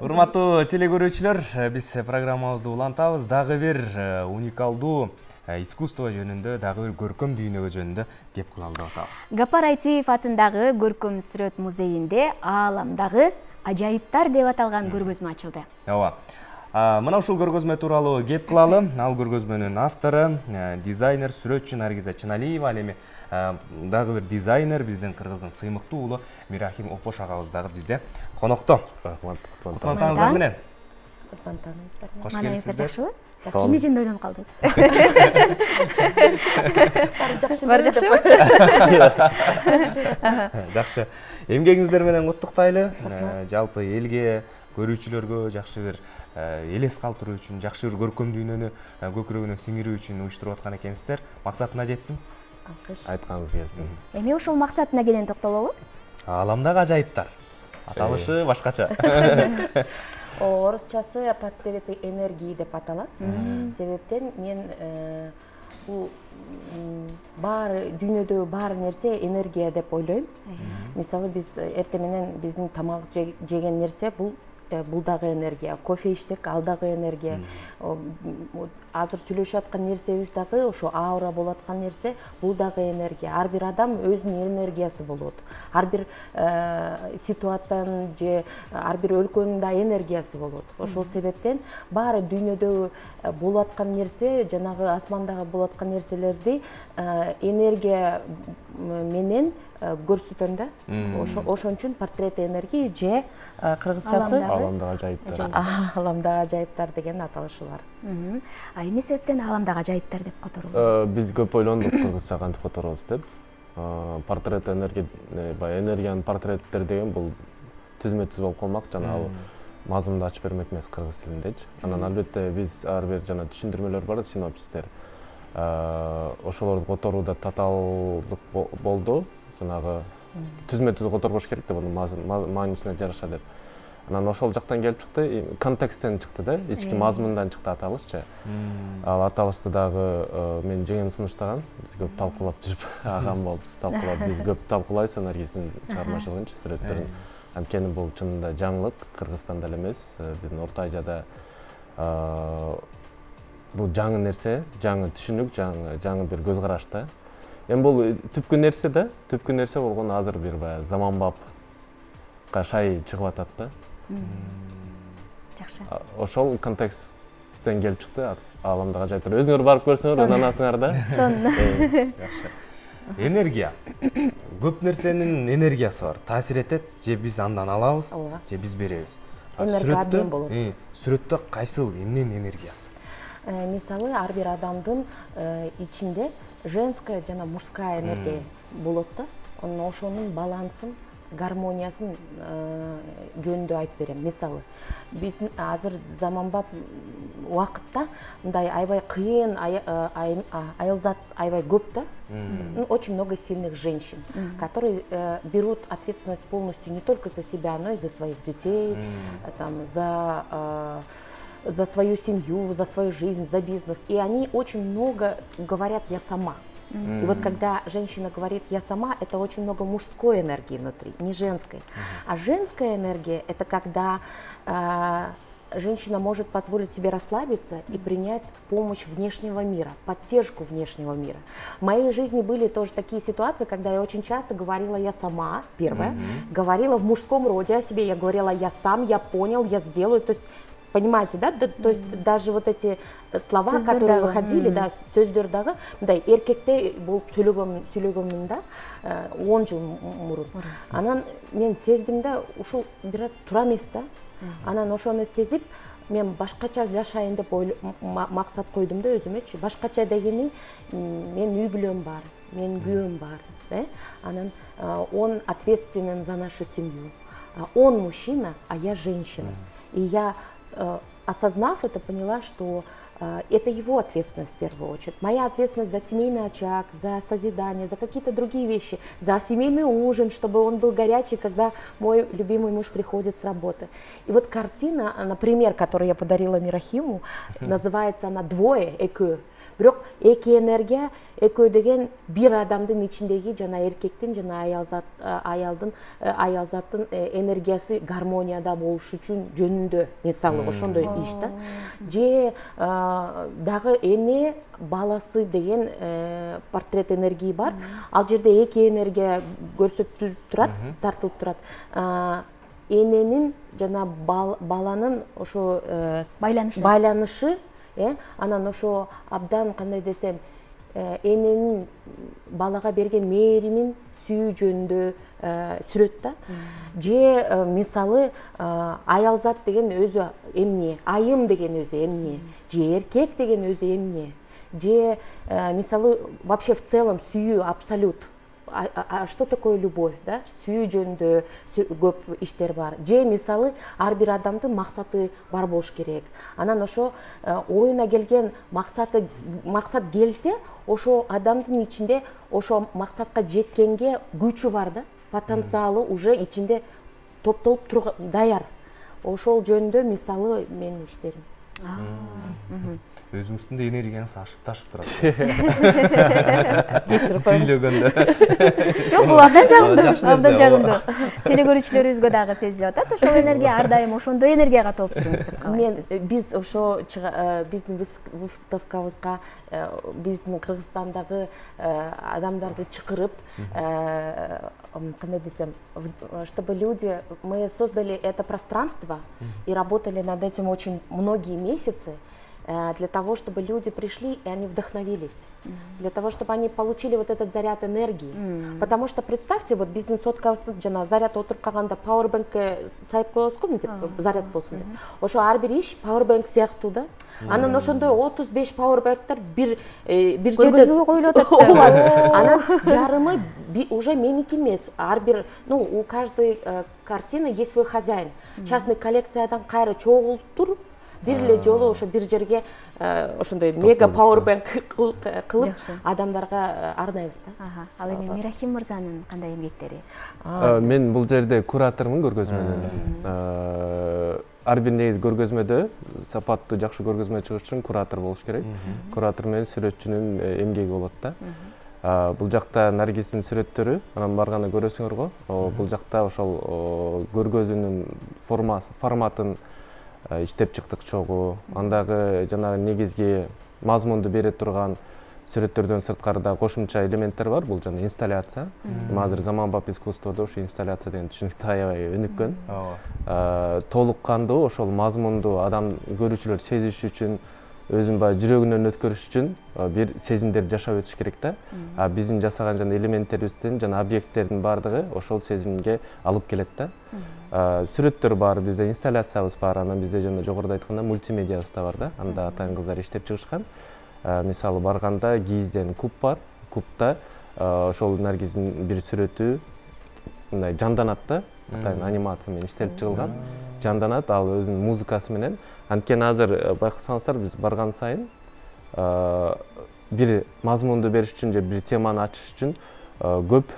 Урматтуу телекөрүүчүлөр, биз программабызды улантабыз. Дагы бир уникалдуу искусство жөнүндө, дагы бир көркөм дүйнөгө жөнүндө кеп кылалы деп атабыз. Гапар Айтиев атындагы Көркөм сүрөт музейинде ааламдагы ажайыптар деп аталган көргөзмө ачылды. Ооба. Мына ушул көргөзмө тууралуу кеп кылалы. Ал көргөзмөнүн автору, дизайнер, сүрөтчү Наргиза Чыналиева, ал эми дагы бир дизайнер, биздин Кыргыздын сыймыктуу уулу Мирахим Опош агабыз дагы бизде конокто. Куттуктарыңыздар менен. Кош келипсиздер. Жакшыбы? Эмне жөнүндө ойлонуп калдыңыз? Баары жакшыбы? Жакшы. Эмгегиңиздер менен куттуктайлы. Жалпы элге, көрүүчүлөргө жакшы бир элес калтыруу үчүн, жакшы бир көркөм дүйнөнү көкүрөгүнө сиңирүү үчүн уюштуруп аткан экенсиздер. Максатына жетсин. Айтканыңыз келсин. Эми ушул максатына кенен токтололу. Ааламдагы ажайыптар. Аталышы башкача. Орусчасы «Портреты энергии» деп аталат. Себептен мен бул баары дүйнөдө баары нерсе энергия деп ойлойм. Мисалы биз эртең менен биздин тамак жеген нерсе бул дагы энергия. Кофе ичсек, ал дагы энергия. Азыр сүйлөшүп аткан нерсебиз дагы ошо аура болуп аткан нерсе, бул дагы энергия. Ар бир адам өзүнүн энергиясы болот. Ар бир ситуациянын же ар бир өлкөнүн да энергиясы болот. Ошол себептен баары дүйнөдө болуп аткан нерсе, жанагы асмандагы болуп аткан нерселерди энергия менен көрсөтөм да. Ошон үчүн «Портреты энергии» же кыргызчасы «Ааламдагы ажайыптар» деген аталышы бар. Эмне себептен ааламдагы ажайыптар деп которулду? Биз көп ойлондук кыргызча кантип которобуз деп. «Портрет энергии», энергиянын портреттери деген бул түзмө-түз болуп калмак, жанагы мазмунду ачып бермек эмес кыргыз тилиндечи. Анан албетте биз ар бир жана түшүндүрмөлөр бар, синопсистер. Ошолорду которууда татаалдык болду. Жанагы түзмө-түз которгош керек деп, анын маанисине жараша деп. Анан ошол жактан келип чыкты, контексттен чыкты да, ички мазмундан чыкты аталышчы. Ал аталышты дагы мен жеңем сунуштаган, биз көп талкуулап жүрүп, агам болуп талкуулап, биз көп талкуулайбыз Наргиздин чыгармачылыгын, сүрөттөрүн. Анткени бул чынында жаңылык, Кыргызстанда эле эмес, биздин Орто Азияда бул жаңы нерсе, жаңы түшүнүк, жаңы бир көз караш да. Эми бул түпкү нерсе да, түпкү нерсе болгону азыр бир баягы заманбапка шай чыгып атат да. Жакшы. Ошол контексттен келип чыкты, ааламдагы ажайыптар. Өзүңөр барып көрсөңөр, ынанасыңар да. Сонун. Жакшы. Энергия. Көп нерсенин энергиясы бар. Таасир этет, же биз андан алабыз, же биз беребиз. Сүрөттө кайсыл эмненин энергиясы? Мисалы, ар бир адамдын ичинде женская жана мужская энергия болот да. Ошонун балансын, гармониясын жөнүндө айтып берем. Мисалы, биз азыр заманбап убакытта мындай аябай кыйын айылзат аябай көп да. Очень много сильных женщин, которые берут ответственность полностью не только за себя, но и за своих детей, там, за свою семью, за свою жизнь, за бизнес. И они очень много говорят «я сама». И вот когда женщина говорит «я сама», это очень много мужской энергии внутри, не женской. А женская энергия – это когда женщина может позволить себе расслабиться и принять помощь внешнего мира, поддержку внешнего мира. В моей жизни были тоже такие ситуации, когда я очень часто говорила «я сама», первое, говорила в мужском роде о себе, я говорила «я сам», «я понял», «я сделаю». То есть, понимаете, да? То есть даже вот эти слова, которые выходили, да, сөздөрдөгү, мындай эркекте болуп сүйлөгөнмүн да, 10 жыл мурун. Анан мен сездим да, ушул бир аз туура эмес да. Анан ошону сезип, мен башкача жашайын деп максат койдум да өзүмөчү. Башкача дегени мен үй бүлөм бар, менин күйөөм бар, да? Анан он ответственен за нашу семью. Он мужчина, а я женщина. И я, осознав это, поняла, что это его ответственность в первую очередь. Моя ответственность за семейный очаг, за созидание, за какие-то другие вещи, за семейный ужин, чтобы он был горячий, когда мой любимый муж приходит с работы. И вот картина, например, которую я подарила Мирахиму, называется она «Двое», «Экö». бирок эки энергия экөө деген бир адамдын ичиндеги жана эркектин жана аял заттын энергиясы гармонияда болуш үчүн жөнүндө мисалы ошондой иш да. Же дагы эне баласы деген портрет энергии бар. Ал жерде эки энергия көрсөтүлүп турат, тартылып турат. Эненин жана баланын ошо байланышы, анан ошо абдан кандай десем, эненин балага берген мээримин сүйүү жөнүндө сүрөт да. Же мисалы аял зат деген өзү эмне, айым деген өзү эмне, же эркек деген өзү эмне, же мисалы вообще в целом сүйүү абсолют. Что такое любовь, да? Сүйүү жөнүндө көп иштер бар. Же мисалы ар бир адамдын максаты бар болуш керек. Анан ошо оюна келген максат келсе, ошо адамдын ичинде ошо максатка жеткенге күчү бар да, потенциалы уже ичинде топтолуп даяр. Ошол жөнүндө мисалы менин иштерим. Өзүңүздүн да энергияңыз ашып турат. Жок, бул абдан жагымдуу. Теле көрүүчүлөрүбүзгө дагы сезилип атат. Ошол энергия ар дайым ошондой энергияга толуп жүрүңүз деп каалайбыз. Биз ошо биздин выставкабызга биздин Кыргызстандагы адамдарды чакырып, кандай десем, чтобы люди, мы создали это пространство и работали над этим очень многие месяцы, для того, чтобы люди пришли и они вдохновились, для того, чтобы они получили вот этот заряд энергии. Потому что представьте, вот биздин соткабызды жана заряд отуруп калганда пауэрбэнкке сайып коебуз го, мынтип заряд болсун деп. Ошо ар бир иш пауэрбэнк сыяктуу да. Анан ошондой 35 пауэрбэнктер бир жерде көргөзмөгө коюлуп атат. Анан жарымы уже меники эмес. Ар бир, у каждой картины есть свой хозяин. Частный коллекциядан кайра чогулуп туруп, бир эле жолу ошо бир жерге ошондой мега пауэрбэнк кылып адамдарга арнайбыз да. Ал эми Мирахим мырзанын кандай эмгектери? Мен бул жерде куратормун көргөзмөнүн. Ар бир негизи көргөзмөдө сапаттуу жакшы көргөзмө чыгыш үчүн куратор болуш керек. Куратор менен сүрөтчүнүн эмгеги болот да. Бул жакта Наргиздин сүрөттөрү, анан барганда көрөсүңөр го. Бул жакта ошол көргөзүүнүн форматын иштеп чыктык чогуу. Андагы жанагы негизги мазмунду бере турган сүрөттөрдөн сырткары кошумча элементтер бар. Бул жана инсталляция. Азыр заманбап искусстводо ошо инсталляция деген түшүнүктүү аябай өнүккөн. Толук кандуу ошол мазмунду адам көрүүчүлөр сезиш үчүн, өзүн баягы жүрөгүнөн өткөрүш үчүн бир сезимдерди жашап өтүш керек да. Биздин жасаган жана элементтерибиздин жана объекттердин баардыгы ошол сезимге алып келет да. Сүрөттөр бар, бизде инсталляциябыз бар, анан бизде жана жогоруда айтканда мультимедиябыз да бар да. Анда атайын кыздар иштеп чыгышкан. Мисалы барганда кийизден куб бар. Кубта ошол Наргиздин бир сүрөтү мындай жанданат да. Атайын анимация менен иштелип чыгылган. Жанданат, ал өзүнүн музыкасы менен. Анткени азыр байкасаңыздар биз барган сайын бир мазмунду бериш үчүн же бир теманы ачыш үчүн көп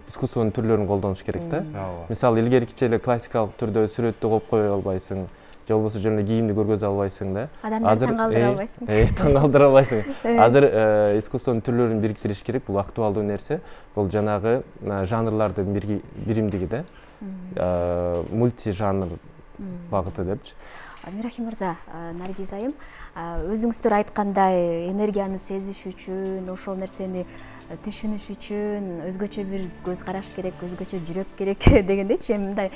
искусствонун түрлөрүн колдонуш керек да. Мисалы илгеркиче эле классикалык түрдө сүрөттү коюп кое албайсың, же болбосо жөн эле кийимди көргөзө албайсың да. Адамдарды таң калтыра албайсың. Таң калтыра албайсың. Азыр искусствонун түрлөрүн бириктириш керек. Бул актуалдуу нерсе. Бул жанагы жанрлардын биримдиги да. Мультижанр багыты депчи. Мирахим мырза, Наргиз айым, өзүңүздөр айткандай энергияны сезиш үчүн, ошол нерсени түшүнүш үчүн өзгөчө бир көз караш керек, өзгөчө жүрөк керек дегендейчи, мындай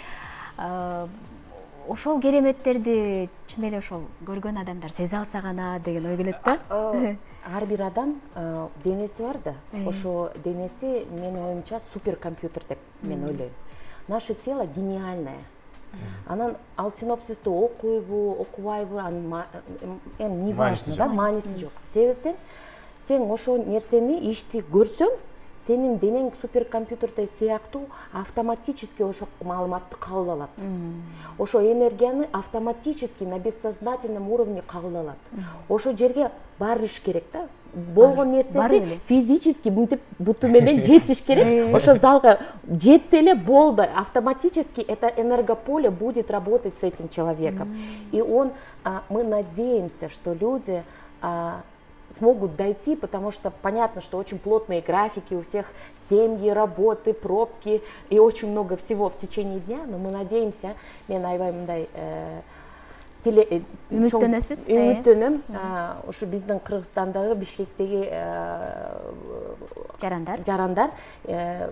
ошол кереметтерди чын эле ошол көргөн адамдар сезе алса гана деген ой келет да. Ар бир адам денеси бар да. Ошо денеси менин оюмча суперкомпьютер деп мен ойлойм. Наше тело гениальное. Анан ал синопсисту окуйбу, окубайбы, не важно, да, мааниси жок. Себептен сен ошол нерсени, ишти көрсөң, сенин денең суперкомпьютердей сыяктуу автоматически ошол маалыматты кабыл алат. Ошо энергияны автоматически на бессознательном уровне кабыл алат. Ошо жерге барыш керек да. Болгон нерсеси физически мынтип буту менен жетиш керек. Ошо залга жетсе эле болду. Автоматически это энергополе будет работать с этим человеком. И мы надеемся, что люди смогут дойти, потому что понятно, что очень плотные графики, у всех семьи, работы, пробки и очень много всего в течение дня, но мы надеемся, мен айбаймындай үмүттөнөсүз үмүттөнөм ушу биздин Кыргызстандагы Бишкектеги жарандар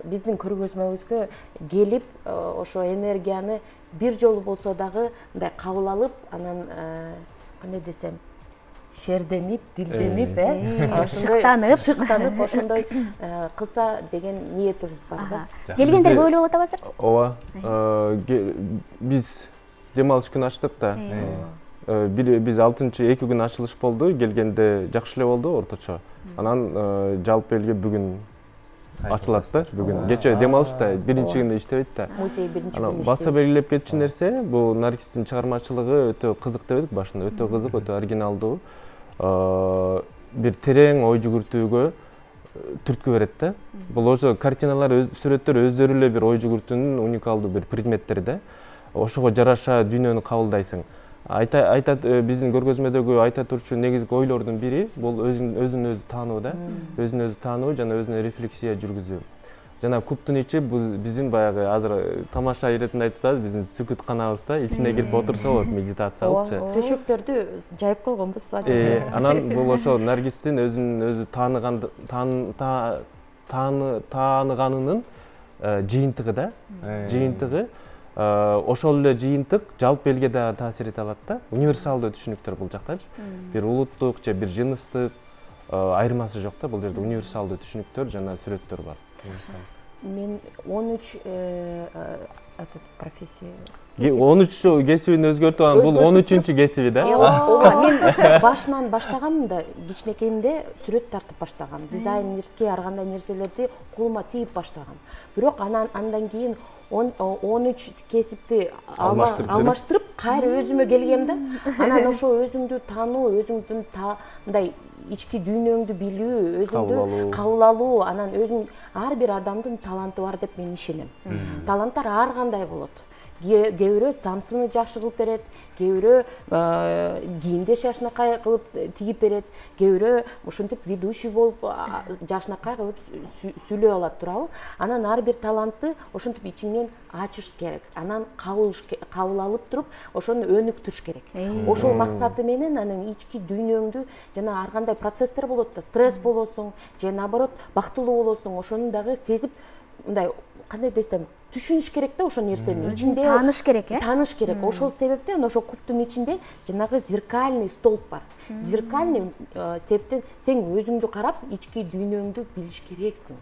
биздин көргөзмөбүзгө келип ошо энергияны бир жолу болсо дагы мындай кабыл алып, анан кандай десем, шерденип, дилденип, шыктанып ошондой кылса деген ниетибиз бар да. Келгендер көп эле болот азыр? Ооба. Биз дем алыш күнү ачтык да. Биз 2 күн ачылыш болду, келгенде жакшы эле болду орточо. Анан жалпы элге бүгүн ачылат да, бүгүн. Кече дем алышта биринчи күндө иштебейт да. Музей биринчи күндө. Баса белгилеп кетчү нерсе, бул Наргистин чыгармачылыгы өтө кызык деп эдик башында, өтө кызык, өтө оригиналдуу. Бир терең ой жүгүртүүгө түрткү берет да. Бул ошо картиналар, сүрөттөр өздөрү эле бир ой жүгүртүүнүн уникалдуу бир предметтери да. Ошого жараша дүйнөнү кабылдайсың. Айтат биздин көргөзмөдөгү айта турчу негизги ойлордун бири бул өзүн өзү таануу да. Өзүн өзү таануу жана өзүнө рефлексия жүргүзүү. Жана куптун ичи бул биздин баягы азыр тамаша иретинде айтат, биздин сүкүтканабызда ичине кирип отурса болот, медитация кылчу. Төшөктөрдү жайып койгонбуз ба? Анан бул ошо Наргистин өзүн өзү тааныганынын жыйынтыгы да. Жыйынтыгы ошол эле жыйынтык жалпы элге да таасир эте алат да. Универсалдуу түшүнүктөр бул жактачы. Бир улуттук же бир жыныстык айырмасы жок да, бул жерде универсалдуу түшүнүктөр жана сүрөттөр бар. Мен 13 профессия 13 кесибин өзгөртүп алган, бул 13-чү кесиби да. Ооба, мен башынан баштаганмда, кичинекейимде сүрөт тартып баштагам. Дизайнерский ар кандай нерселерди колума тийип баштагам. Бирок андан кийин 13 кесипти алмаштырып, кайра өзүмө келгем да. Анан ошо өзүңдү таануу, өзүңдүн мындай ички дүйнөңдү билүү, өзүңдү кабыл алуу, анан өзүң ар бир адамдын таланты бар деп мен ишенем. Таланттар ар кандай болот. Кээ бирөө самсыны жакшы кылып берет, кээ бирөө кийимди жакшынакай кылып тигип берет, кээ бирөө ошентип ведущий болуп жакшынакай кылып сүйлөй алат, туурабы? Анан ар бир талантты ошентип ичиңен ачыш керек. Анан кабыл алып туруп, ошону өнүктүрүш керек. Ошол максаты менен анын ички дүйнөңдү жана ар кандай процесстер болот да, стресс болосуң, же наоборот бактылуу болосуң, ошону дагы сезип, мындай кандай десем, түшүнүш керек да ошо нерсени. Ичинде тааныш керек, Тааныш керек. Ошол себептен ошо куптун ичинде жанагы зеркальный столб бар. Зеркальный себептен сен өзүңдү карап, ички дүйнөңдү билиш керексиң.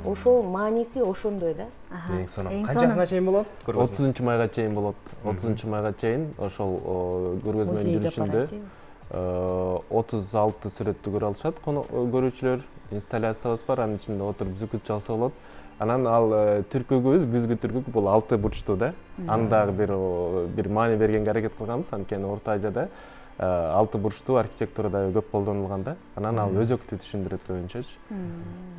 Ошол мааниси ошондой да. Эң сонун. Канчасына чейин болот? 30-майга чейин болот. 30-майга чейин ошол көргөзмөнүн жүрүшүндө 36 сүрөттү көрө алышат көрүүчүлөр. Инсталляциябыз бар, анын ичинде отуруп зүкүт чалса болот. Анан ал түркүгүбүз, күзгү түркүк бул 6 бурчтуу да. Аны дагы бир маани бергенге аракет кылганбыз, анткени Орто Азияда 6 бурчтуу архитектурада көп колдонулган да. Анан ал өзөктү түшүндүрөт көбүнчөчү.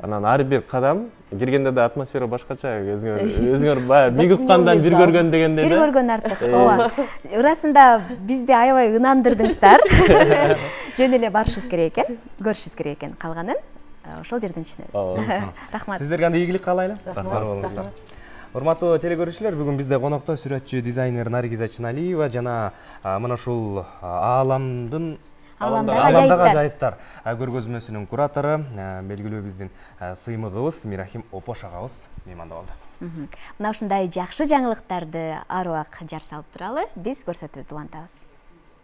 Анан ар бир кадам киргенде да атмосфера башкача, өзүңөр баягы миң уккандан бир көргөн дегендей да. Бир көргөн артык. Ооба. Ырасында бизди аябай ынандырдыңыздар. Жөн эле барышыбыз керек экен, көрүшүбүз керек экен калганын. Ошол жерден түшүнөбүз. Рахмат. Сиздерге анда ийгилик каалайлы. Бар болуңуздар. Урматтуу телекөрүүчүлөр, бүгүн бизде конокто сүрөтчү, дизайнер Наргиза Чыналиева жана мына ушул Ааламдагы ажайыптар көргөзмөсүнүн куратору, белгилүү биздин сыймыгыбыз Мирахим Опош агабыз мейманда болду. Мына ушундай жакшы жаңылыктарды ар убак жар салып туралы, биз көрсөтүүбүздү улантабыз.